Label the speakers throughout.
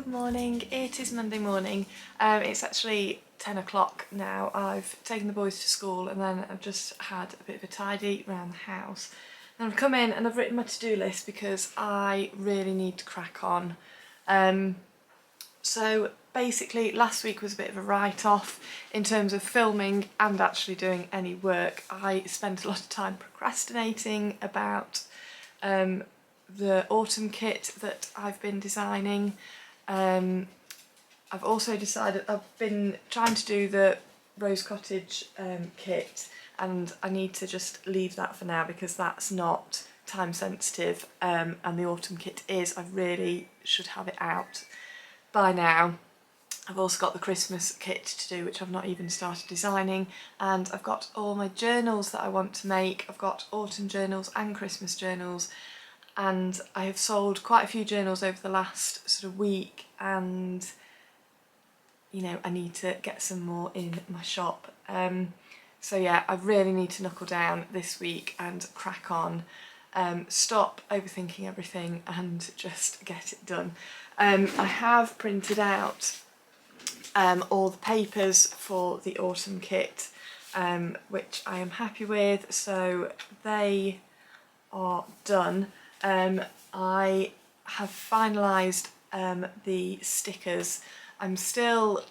Speaker 1: morning. It is Monday morning. It's actually 10 o'clock now. I've taken the boys to school and then I've just had a bit of a tidy around the house. And I've come in and I've written my to-do list because I really need to crack on. So basically last week was a bit of a write-off in terms of filming and actually doing any work. I spent a lot of time procrastinating about the autumn kit that I've been designing. I've also decided I've been trying to do the Rose Cottage kit, and I need to just leave that for now because that's not time sensitive, and the autumn kit is. I really should have it out by now. I've also got the Christmas kit to do, which I've not even started designing, and I've got all my journals that I want to make. I've got autumn journals and Christmas journals, and I have sold quite a few journals over the last sort of week, and you know, I need to get some more in my shop. So yeah, I really need to knuckle down this week and crack on, stop overthinking everything and just get it done. I have printed out all the papers for the autumn kit, which I am happy with, so they are done. I have finalised the stickers. I'm still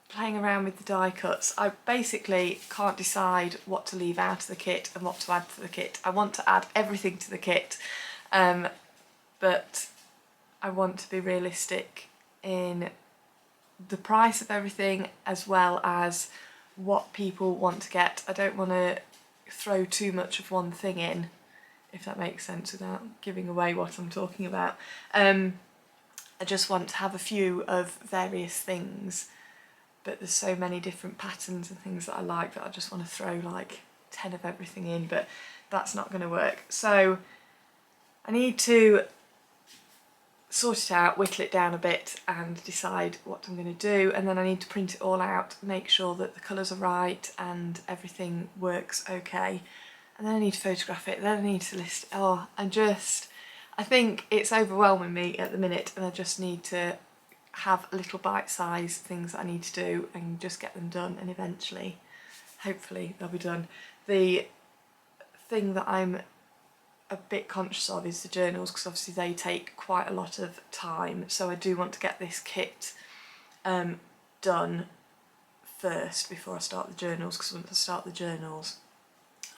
Speaker 1: playing around with the die cuts. I basically can't decide what to leave out of the kit and what to add to the kit. I want to add everything to the kit, but I want to be realistic in the price of everything as well as what people want to get. I don't want to throw too much of one thing in, if that makes sense, without giving away what I'm talking about. I just want to have a few of various things, but there's so many different patterns and things that I like that I just want to throw like 10 of everything in, but that's not going to work. So I need to sort it out, whittle it down a bit and decide what I'm going to do, and then I need to print it all out, make sure that the colours are right and everything works okay, and then I need to photograph it, then I need to list it. I think it's overwhelming me at the minute, and I just need to have little bite-sized things that I need to do and just get them done, and eventually, hopefully, they'll be done. The thing that I'm a bit conscious of is the journals, because obviously they take quite a lot of time, so I do want to get this kit done first before I start the journals, because once I start the journals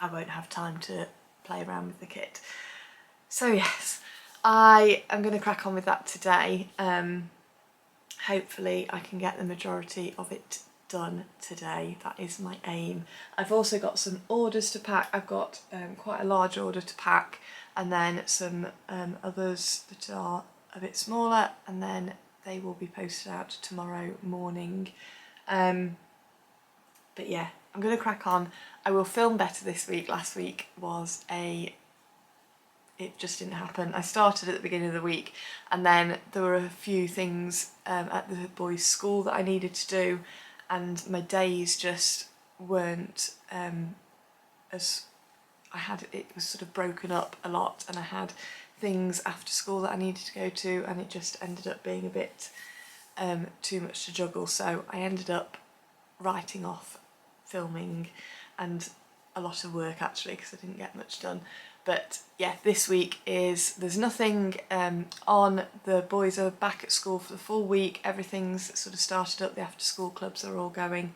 Speaker 1: I won't have time to play around with the kit. So yes, I am going to crack on with that today. Hopefully I can get the majority of it done today. That is my aim. I've also got some orders to pack. I've got quite a large order to pack, and then some others that are a bit smaller, and then they will be posted out tomorrow morning. But yeah, I'm going to crack on. I will film better this week. Last week was it just didn't happen. I started at the beginning of the week, and then there were a few things at the boys' school that I needed to do, and my days just weren't as I had. It was sort of broken up a lot, and I had things after school that I needed to go to, and it just ended up being a bit too much to juggle. So I ended up writing off filming and a lot of work actually, because I didn't get much done. But yeah, this week there's nothing on. The boys are back at school for the full week. Everything's sort of started up. The after school clubs are all going.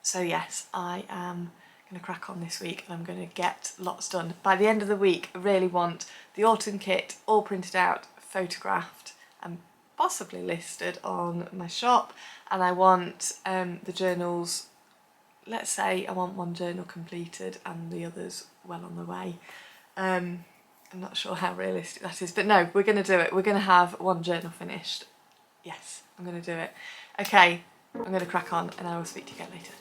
Speaker 1: So yes, I am going to crack on this week, and I'm going to get lots done. By the end of the week, I really want the autumn kit all printed out, photographed and possibly listed on my shop, and I want the journals. Let's say I want one journal completed and the others well on the way. I'm not sure how realistic that is, but no, we're going to do it. We're going to have one journal finished. Yes, I'm going to do it. Okay, I'm going to crack on, and I will speak to you again later.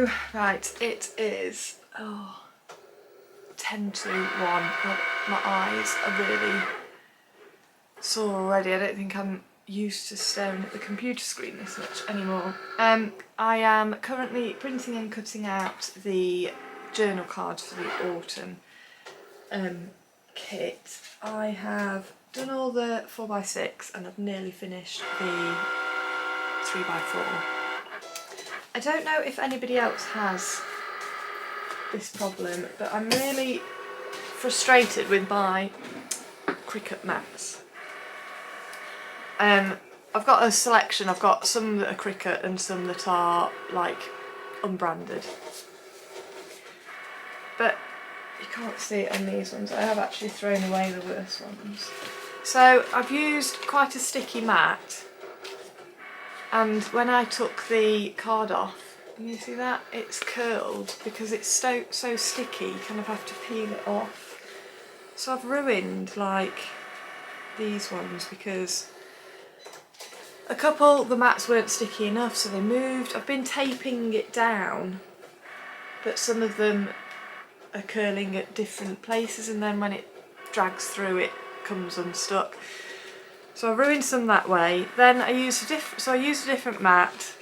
Speaker 1: So, right, it is 10 to 1. My eyes are really sore already. I don't think I'm used to staring at the computer screen this much anymore. I am currently printing and cutting out the journal cards for the autumn kit. I have done all the 4x6 and I've nearly finished the 3x4. I don't know if anybody else has this problem, but I'm really frustrated with my Cricut mats. I've got a selection. I've got some that are Cricut and some that are like unbranded. But you can't see it on these ones. I have actually thrown away the worst ones. So I've used quite a sticky mat, and when I took the card off, can you see that? It's curled because it's so sticky, you kind of have to peel it off. So I've ruined like these ones because a couple, the mats weren't sticky enough, so they moved. I've been taping it down, but some of them are curling at different places, and then when it drags through it comes unstuck. So I ruined some that way. Then I used a different mat,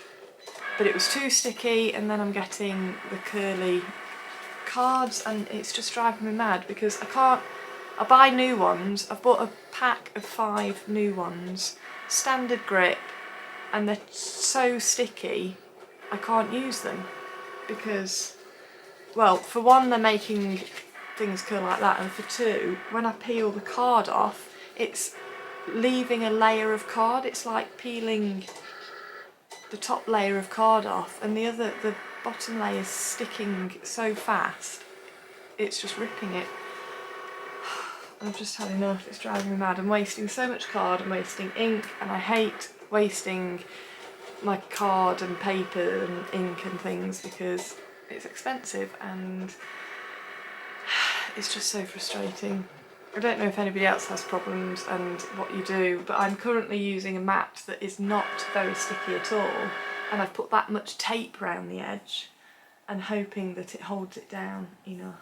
Speaker 1: but it was too sticky, and then I'm getting the curly cards, and it's just driving me mad because I buy new ones. I've bought a pack of 5 new ones, standard grip, and they're so sticky I can't use them because, well, for one, they're making things curl like that, and for two, when I peel the card off, it's leaving a layer of card. It's like peeling the top layer of card off, and the bottom layer is sticking so fast, it's just ripping it. I've just had enough. It's driving me mad. I'm wasting so much card, I'm wasting ink, and I hate wasting my card and paper and ink and things because it's expensive and it's just so frustrating. I don't know if anybody else has problems and what you do, but I'm currently using a mat that is not very sticky at all, and I've put that much tape around the edge and hoping that it holds it down enough.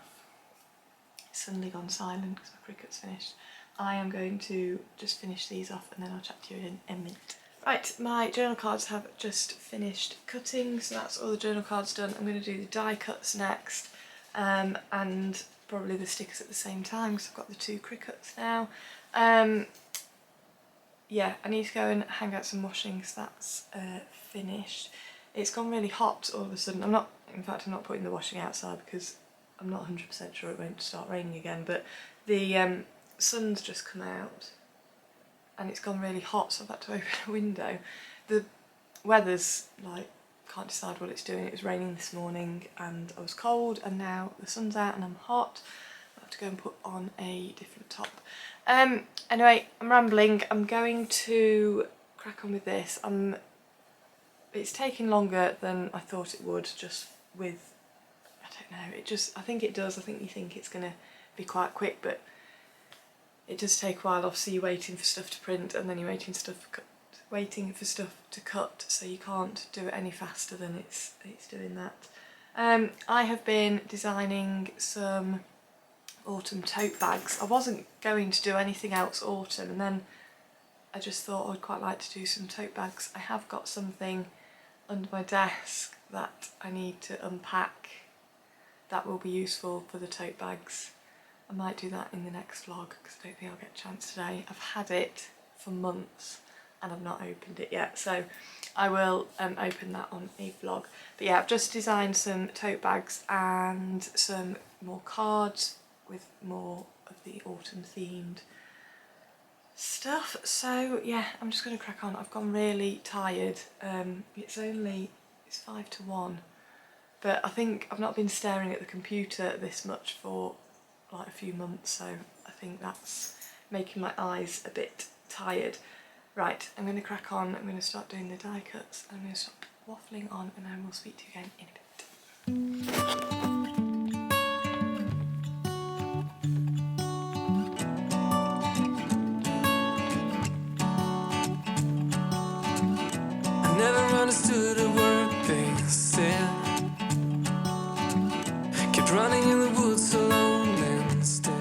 Speaker 1: It's suddenly gone silent because my Cricut's finished. I am going to just finish these off and then I'll chat to you in a minute. Right, my journal cards have just finished cutting, so that's all the journal cards done. I'm going to do the die cuts next, and probably the stickers at the same time because I've got the 2 Cricuts now. Yeah, I need to go and hang out some washing because that's finished. It's gone really hot all of a sudden. I'm not putting the washing outside because I'm not 100% sure it won't start raining again, but the sun's just come out and it's gone really hot, so I've had to open a window. The weather's like, can't decide what it's doing. It was raining this morning and I was cold, and now the sun's out and I'm hot. I have to go and put on a different top. Anyway, I'm rambling. I'm going to crack on with this. It's taking longer than I thought it would, just with, I don't know, I think it does. I think you think it's going to be quite quick, but it does take a while. Obviously you're waiting for stuff to print and then you're waiting for stuff to cut, so you can't do it any faster than it's doing that. I have been designing some autumn tote bags. I wasn't going to do anything else autumn, and then I just thought I'd quite like to do some tote bags. I have got something under my desk that I need to unpack that will be useful for the tote bags. I might do that in the next vlog because I don't think I'll get a chance today. I've had it for months and I've not opened it yet, so I will open that on a vlog. But yeah, I've just designed some tote bags and some more cards with more of the autumn themed stuff. So yeah, I'm just going to crack on. I've gone really tired. It's 5 to 1, but I think I've not been staring at the computer this much for like a few months, so I think that's making my eyes a bit tired. Right, I'm going to crack on. I'm going to start doing the die cuts. I'm going to stop waffling on and then we'll speak to you again in a bit.
Speaker 2: I never understood a word they said. running in the woods alone and still.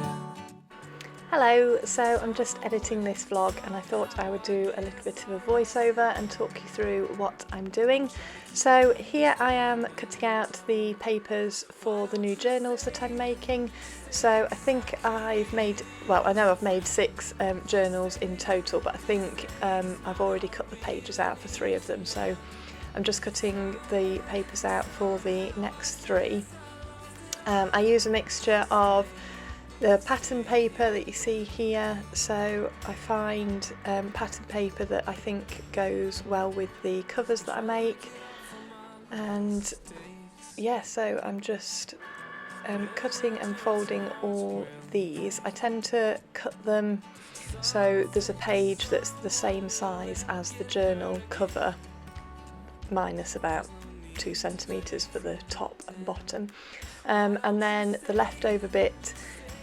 Speaker 1: Hello, so I'm just editing this vlog and I thought I would do a little bit of a voiceover and talk you through what I'm doing. So here I am cutting out the papers for the new journals that I'm making. So I think I've made, well, I know I've made 6 journals in total, but I think I've already cut the pages out for 3 of them. So I'm just cutting the papers out for the next 3. I use a mixture of the pattern paper that you see here, so I find pattern paper that I think goes well with the covers that I make, and yeah, so I'm just cutting and folding all these. I tend to cut them so there's a page that's the same size as the journal cover, minus about 2 centimetres for the top and bottom, and then the leftover bit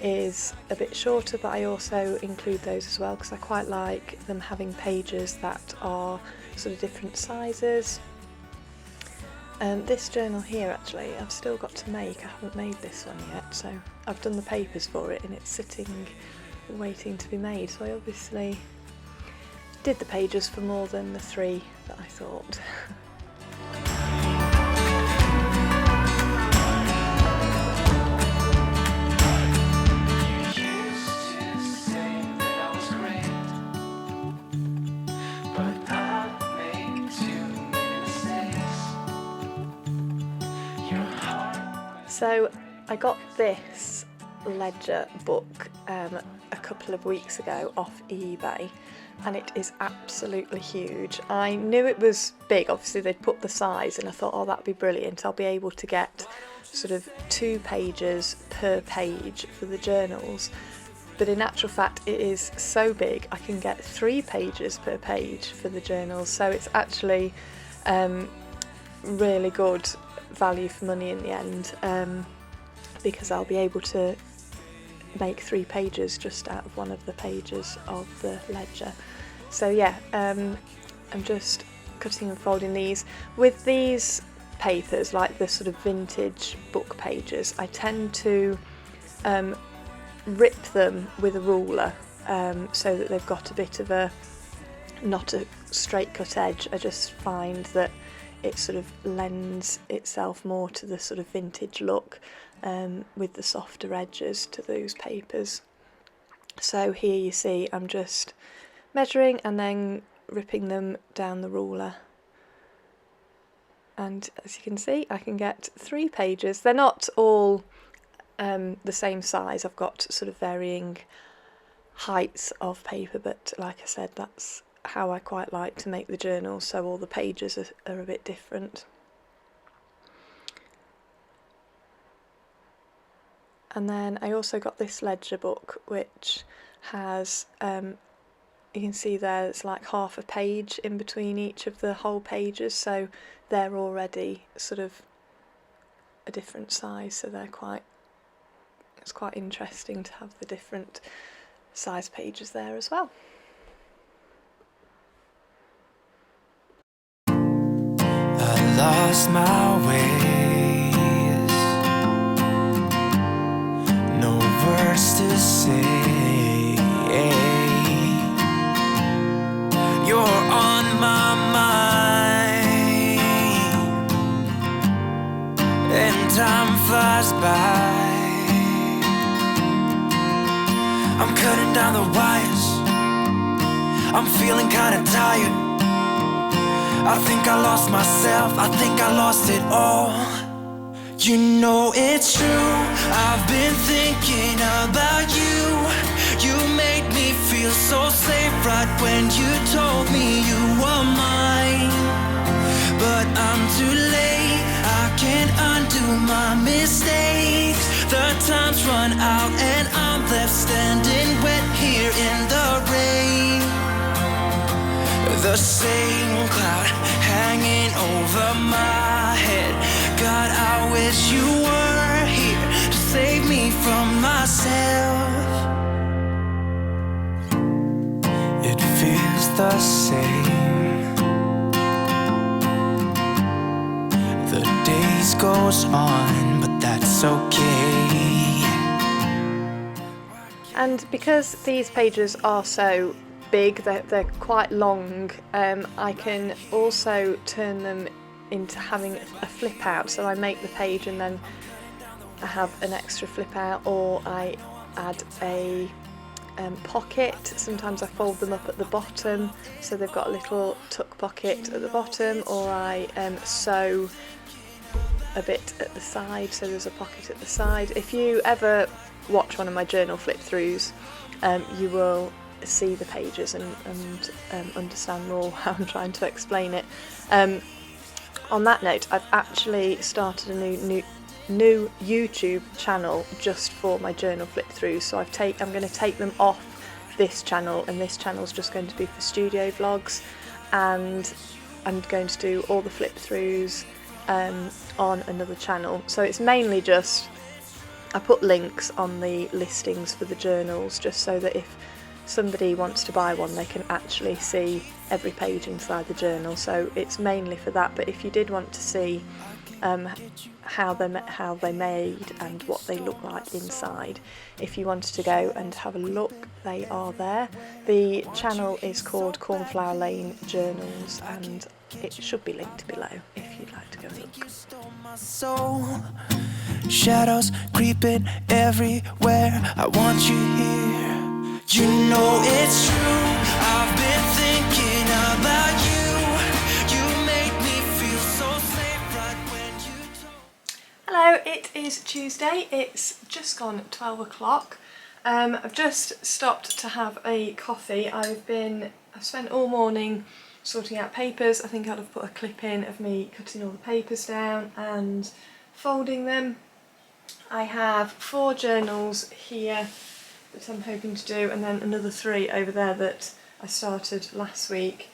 Speaker 1: is a bit shorter, but I also include those as well because I quite like them having pages that are sort of different sizes. This journal here actually I've still got to make. I haven't made this one yet, so I've done the papers for it and it's sitting waiting to be made, so I obviously did the pages for more than the 3 that I thought. So I got this ledger book a couple of weeks ago off eBay, and it is absolutely huge. I knew it was big, obviously they'd put the size, and I thought, oh, that'd be brilliant, I'll be able to get sort of 2 pages per page for the journals. But in actual fact it is so big I can get 3 pages per page for the journals, so it's actually really good value for money in the end, because I'll be able to make 3 pages just out of one of the pages of the ledger. So yeah, I'm just cutting and folding these. With these papers, like the sort of vintage book pages, I tend to rip them with a ruler, so that they've got a bit of a, not a straight cut edge. I just find that it sort of lends itself more to the sort of vintage look, with the softer edges to those papers. So here you see I'm just measuring and then ripping them down the ruler, and as you can see I can get 3 pages. They're not all the same size, I've got sort of varying heights of paper, but like I said, that's how I quite like to make the journal, so all the pages are a bit different. And then I also got this ledger book which has, you can see there it's like half a page in between each of the whole pages, so they're already sort of a different size, so it's quite interesting to have the different size pages there as well.
Speaker 2: Lost my ways, no words to say. You're on my mind, and time flies by. I'm cutting down the wires, I'm feeling kinda tired. I think I lost myself, I think I lost it all. You know it's true, I've been thinking about you. You made me feel so safe right when you told me you were mine. But I'm too late, I can't undo my mistakes. The time's run out and I'm left standing wet here in the rain. The same cloud hanging over my head. God, I wish you were here to save me from myself. It feels the same. The days goes on, but that's it's okay.
Speaker 3: And because these pages are so big, they're quite long, I can also turn them into having a flip out. So I make the page and then I have an extra flip out, or I add a pocket. Sometimes I fold them up at the bottom so they've got a little tuck pocket at the bottom, or I sew a bit at the side so there's a pocket at the side. If you ever watch one of my journal flip throughs, you will see the pages and understand more how I'm trying to explain it. On that note, I've actually started a new YouTube channel just for my journal flip throughs. So I'm going to take them off this channel, and this channel is just going to be for studio vlogs, and I'm going to do all the flip throughs on another channel. So it's mainly just, I put links on the listings for the journals just so that if somebody wants to buy one they can actually see every page inside the journal. So it's mainly for that, but if you did want to see how they made and what they look like inside, if you wanted to go and have a look, they are there. The channel is called Cornflower Lane Journals, and it should be linked below if you'd like to go and look.
Speaker 2: Shadows creeping everywhere, I want you here. You know it's true, I've been thinking about you. You make me feel so safe right when you talk.
Speaker 1: Hello, it is Tuesday, it's just gone 12 o'clock. I've just stopped to have a coffee. I've spent all morning sorting out papers. I think I'd have put a clip in of me cutting all the papers down and folding them. I have 4 journals here that I'm hoping to do, and then another 3 over there that I started last week.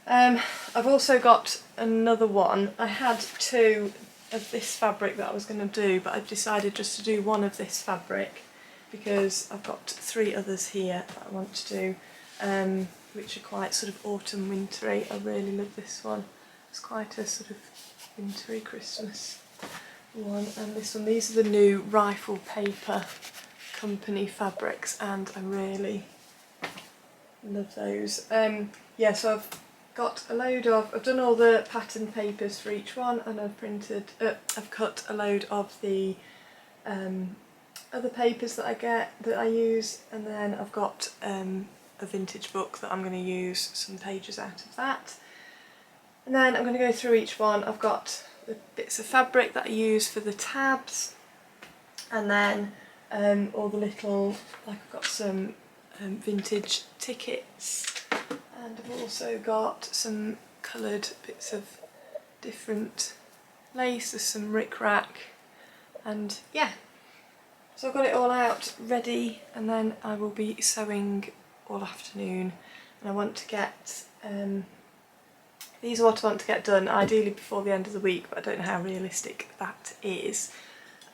Speaker 1: I've also got another one. I had 2 of this fabric that I was going to do, but I've decided just to do 1 of this fabric because I've got 3 others here that I want to do, which are quite sort of autumn wintry. I really love this one. It's quite a sort of wintry Christmas one, and this one. These are the new Rifle Paper Company fabrics, and I really love those. Yeah, so I've got a load of, I've done all the pattern papers for each one, and I've cut a load of the other papers that I use, and then I've got a vintage book that I'm going to use some pages out of that. And then I'm going to go through each one. I've got the bits of fabric that I use for the tabs, and then all the little, like I've got some vintage tickets, and I've also got some coloured bits of different lace. There's some rickrack, and yeah, so I've got it all out ready, and then I will be sewing all afternoon, and I want to get these are what I want to get done ideally before the end of the week, but I don't know how realistic that is.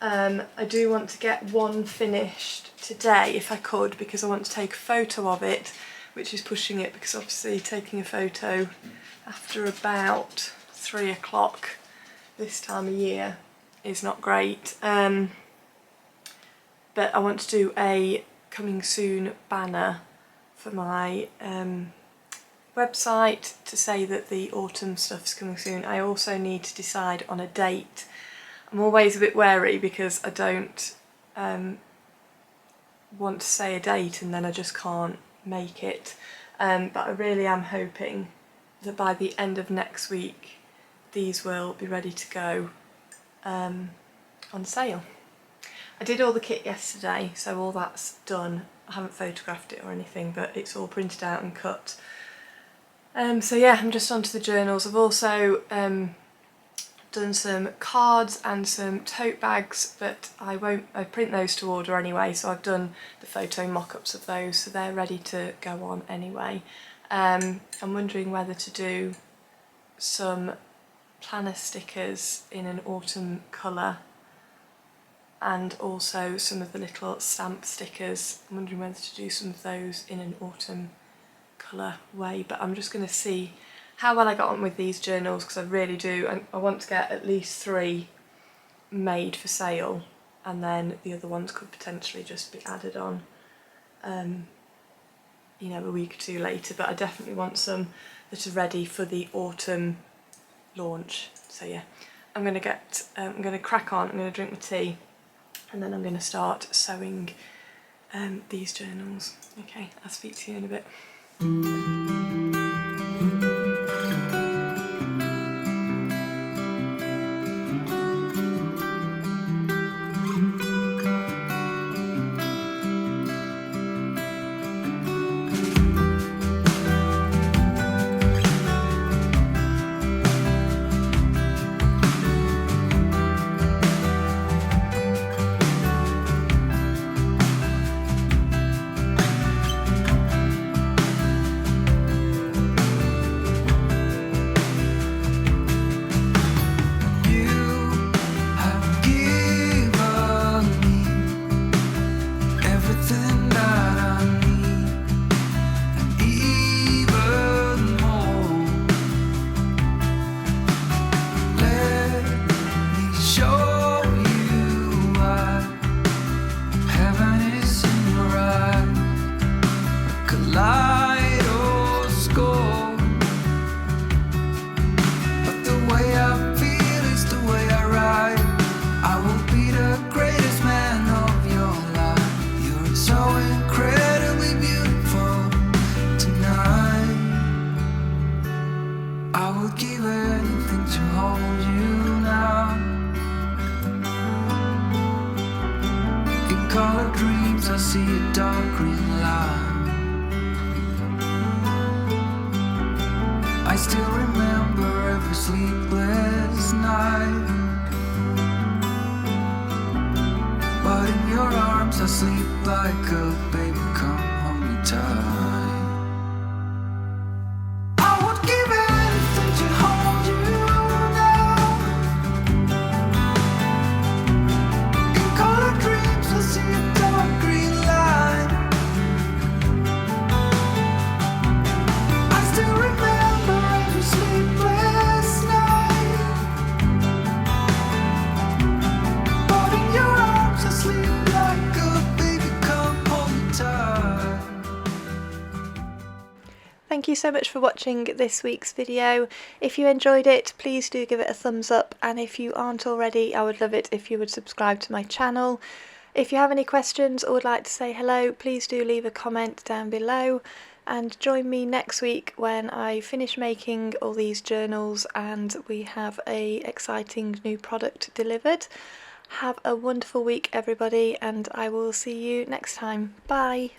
Speaker 1: I do want to get one finished today if I could, because I want to take a photo of it, which is pushing it because obviously taking a photo after about 3 o'clock this time of year is not great. But I want to do a coming soon banner for my website to say that the autumn stuff's coming soon. I also need to decide on a date. I'm always a bit wary because I don't want to say a date and then I just can't make it, but I really am hoping that by the end of next week these will be ready to go on sale. I did all the kit yesterday, so all that's done. I haven't photographed it or anything, but it's all printed out and cut. So yeah, I'm just onto the journals. I've also done some cards and some tote bags, but I print those to order anyway, so I've done the photo mock-ups of those, so they're ready to go on anyway. I'm wondering whether to do some planner stickers in an autumn colour, and also some of the little stamp stickers. I'm wondering whether to do some of those in an autumn colour way, but I'm just going to see how well I got on with these journals, because I really do. I want to get at least 3 made for sale, and then the other ones could potentially just be added on, you know, a week or two later. But I definitely want some that are ready for the autumn launch. So yeah, I'm gonna crack on. I'm gonna drink my tea, and then I'm gonna start sewing these journals. Okay, I'll speak to you in a bit.
Speaker 2: I see a dark green line. I still remember every sleepless night, but in your arms I sleep like a baby. Come hold me tight. I would give anything to hold you now. In colored dreams I see a dark green line. I still remember every sleepless night, but in your arms I sleep like a baby. Come hold me tight.
Speaker 3: Thank you so much for watching this week's video. If you enjoyed it, please do give it a thumbs up, and if you aren't already, I would love it if you would subscribe to my channel. If you have any questions or would like to say hello, please do leave a comment down below, and join me next week when I finish making all these journals and we have a exciting new product delivered. Have a wonderful week everybody, and I will see you next time. Bye!